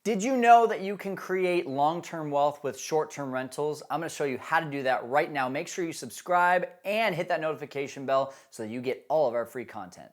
Did you know that you can create long-term wealth with short-term rentals? I'm going to show you how to do that right now. Make sure you subscribe and hit that notification bell so that you get all of our free content.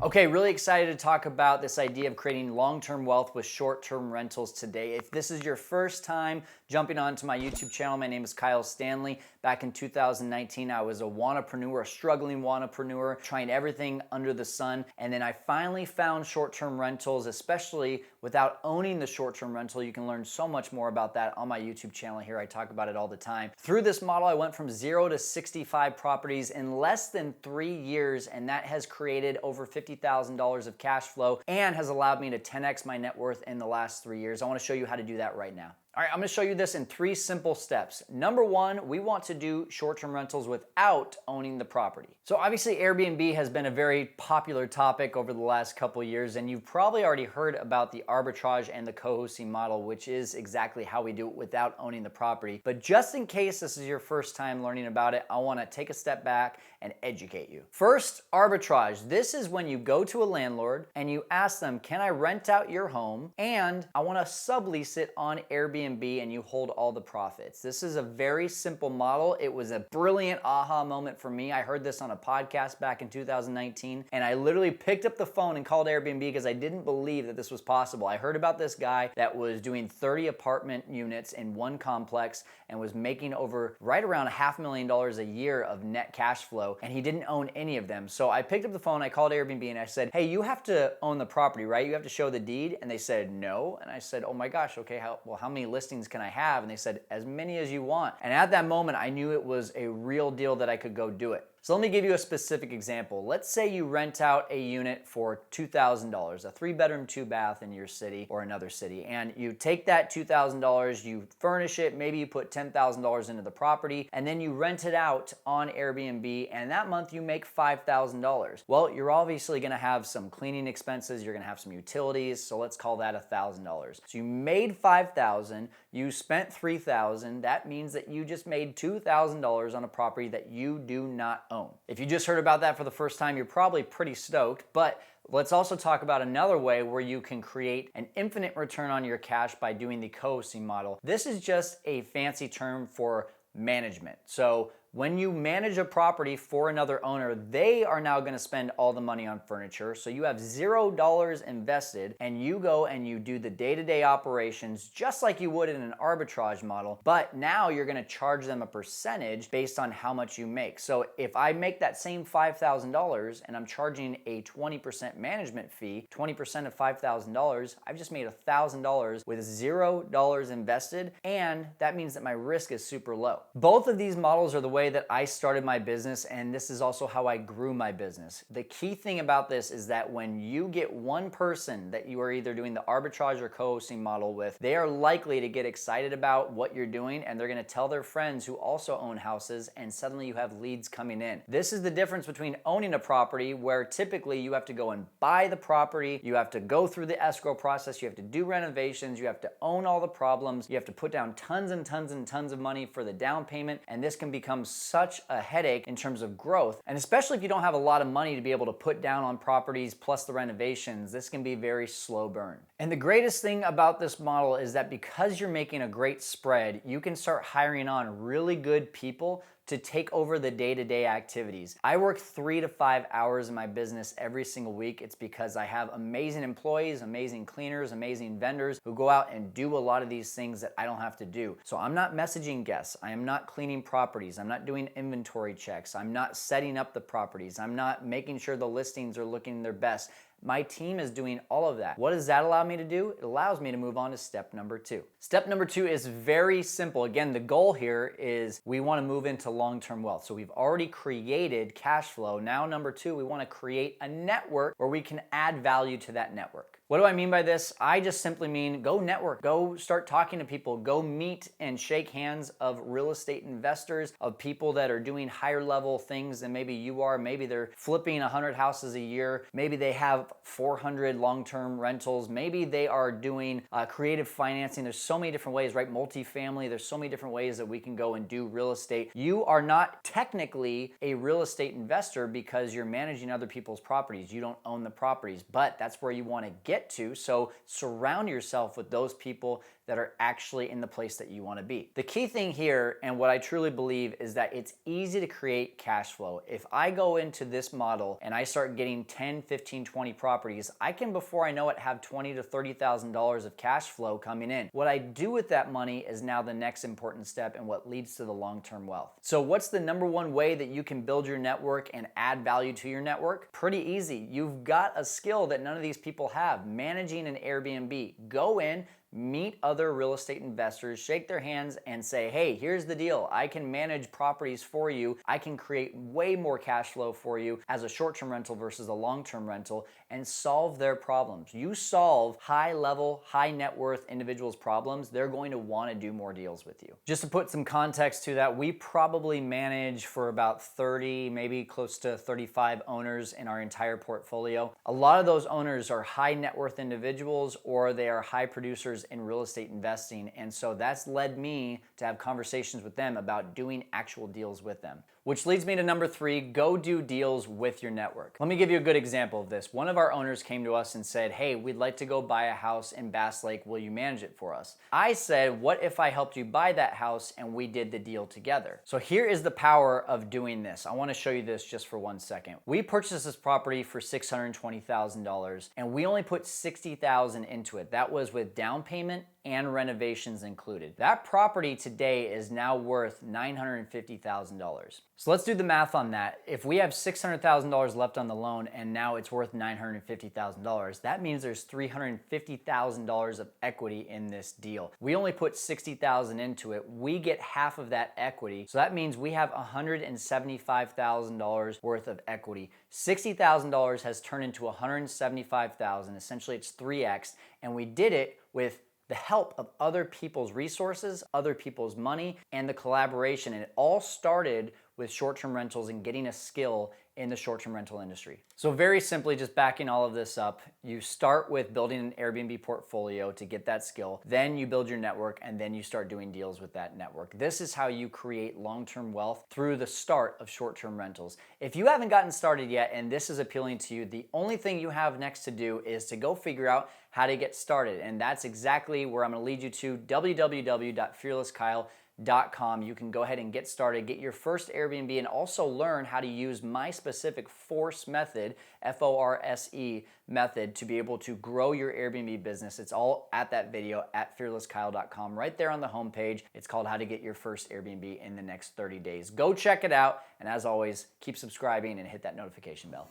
Okay, really excited to talk about this idea of creating long-term wealth with short-term rentals today. If this is your first time jumping onto my YouTube channel, my name is Kyle Stanley. Back in 2019, I was a wannapreneur, a struggling wannapreneur, trying everything under the sun. And then I finally found short-term rentals, especially without owning the short-term rental. You can learn so much more about that on my YouTube channel here. I talk about it all the time. Through this model, I went from 0 to 65 properties in less than 3 years, and that has created over $50,000 of cash flow and has allowed me to 10x my net worth in the last 3 years. I want to show you how to do that right now. All right, I'm going to show you this in 3 simple steps. Number 1, we want to do short-term rentals without owning the property. So obviously Airbnb has been a very popular topic over the last couple of years, and you've probably already heard about the arbitrage and the co-hosting model, which is exactly how we do it without owning the property. But just in case this is your first time learning about it, I want to take a step back and educate you. First, arbitrage. This is when you go to a landlord and you ask them, can I rent out your home? And I want to sublease it on Airbnb, and you hold all the profits. This is a very simple model. It was a brilliant aha moment for me. I heard this on a podcast back in 2019, and I literally picked up the phone and called Airbnb because I didn't believe that this was possible. I heard about this guy that was doing 30 apartment units in one complex and was making over right around $500,000 a year of net cash flow, and he didn't own any of them. So I picked up the phone, I called Airbnb, and I said, hey, you have to own the property, right? You have to show the deed. And they said, no. And I said, oh my gosh, okay, how many listings can I have? And they said, as many as you want. And at that moment, I knew it was a real deal that I could go do it. So let me give you a specific example. Let's say you rent out a unit for $2,000, a 3-bedroom, 2-bath in your city or another city. And you take that $2,000, you furnish it, maybe you put $10,000 into the property, and then you rent it out on Airbnb, and that month you make $5,000. Well, you're obviously gonna have some cleaning expenses, you're gonna have some utilities, so let's call that $1,000. So you made $5,000, you spent $3,000, that means that you just made $2,000 on a property that you do not own. If you just heard about that for the first time, you're probably pretty stoked, but let's also talk about another way where you can create an infinite return on your cash by doing the co-hosting model. This is just a fancy term for management. So when you manage a property for another owner, they are now going to spend all the money on furniture. So you have $0 invested, and you go and you do the day-to-day operations just like you would in an arbitrage model. But now you're going to charge them a percentage based on how much you make. So if I make that same $5,000 and I'm charging a 20% management fee, 20% of $5,000, I've just made $1,000 with $0 invested, and that means that my risk is super low. Both of these models are the way that I started my business, and this is also how I grew my business. The key thing about this is that when you get one person that you are either doing the arbitrage or co-hosting model with, they are likely to get excited about what you're doing, and they're going to tell their friends who also own houses, and suddenly you have leads coming in. This is the difference between owning a property, where typically you have to go and buy the property, you have to go through the escrow process, you have to do renovations, you have to own all the problems, you have to put down tons and tons and tons of money for the down payment, and this can become such a headache in terms of growth. And especially if you don't have a lot of money to be able to put down on properties plus the renovations, this can be very slow burn. And the greatest thing about this model is that because you're making a great spread, you can start hiring on really good people to take over the day-to-day activities. I work 3 to 5 hours in my business every single week. It's because I have amazing employees, amazing cleaners, amazing vendors who go out and do a lot of these things that I don't have to do. So I'm not messaging guests. I am not cleaning properties. I'm not doing inventory checks. I'm not setting up the properties. I'm not making sure the listings are looking their best. My team is doing all of that. What does that allow me to do? It allows me to move on to step number 2. Step number 2 is very simple. Again, the goal here is we want to move into long-term wealth. So we've already created cash flow. Now, number 2, we want to create a network where we can add value to that network. What do I mean by this? I just simply mean go network, go start talking to people, go meet and shake hands of real estate investors, of people that are doing higher level things than maybe you are. Maybe they're flipping 100 houses a year. Maybe they have 400 long-term rentals. Maybe they are doing creative financing. There's so many different ways, right? Multifamily, there's so many different ways that we can go and do real estate. You are not technically a real estate investor because you're managing other people's properties. You don't own the properties, but that's where you want to get to. So surround yourself with those people that are actually in the place that you want to be. The key thing here, and what I truly believe, is that it's easy to create cash flow. If I go into this model and I start getting 10, 15, 20 properties, I can, before I know it, have $20,000 to $30,000 of cash flow coming in. What I do with that money is now the next important step and what leads to the long-term wealth. So what's the number one way that you can build your network and add value to your network? Pretty easy. You've got a skill that none of these people have: managing an Airbnb. Go in, meet other real estate investors, shake their hands and say, hey, here's the deal. I can manage properties for you. I can create way more cash flow for you as a short-term rental versus a long-term rental, and solve their problems. You solve high-level, high-net-worth individuals' problems, they're going to want to do more deals with you. Just to put some context to that, we probably manage for about 30, maybe close to 35 owners in our entire portfolio. A lot of those owners are high-net-worth individuals, or they are high producers in real estate investing, and so that's led me to have conversations with them about doing actual deals with them. Which leads me to number 3, go do deals with your network. Let me give you a good example of this. One of our owners came to us and said, hey, we'd like to go buy a house in Bass Lake. Will you manage it for us? I said, what if I helped you buy that house and we did the deal together? So here is the power of doing this. I want to show you this just for 1 second. We purchased this property for $620,000 and we only put $60,000 into it. That was with down payment and renovations included. That property today is now worth $950,000. So let's do the math on that. If we have $600,000 left on the loan and now it's worth $950,000, that means there's $350,000 of equity in this deal. We only put $60,000 into it. We get half of that equity. So that means we have $175,000 worth of equity. $60,000 has turned into $175,000. Essentially, it's 3x, and we did it with the help of other people's resources, other people's money, and the collaboration. And it all started with short-term rentals and getting a skill in the short-term rental industry. So very simply, just backing all of this up, you start with building an Airbnb portfolio to get that skill, then you build your network, and then you start doing deals with that network. This is how you create long-term wealth through the start of short-term rentals. If you haven't gotten started yet and this is appealing to you, the only thing you have next to do is to go figure out how to get started. And that's exactly where I'm gonna lead you to, www.fearlesskyle.com. You can go ahead and get started, get your first Airbnb, and also learn how to use my specific FORCE method, F-O-R-S-E method, to be able to grow your Airbnb business. It's all at that video at fearlesskyle.com, right there on the homepage. It's called How to Get Your First Airbnb in the Next 30 Days. Go check it out, and as always, keep subscribing and hit that notification bell.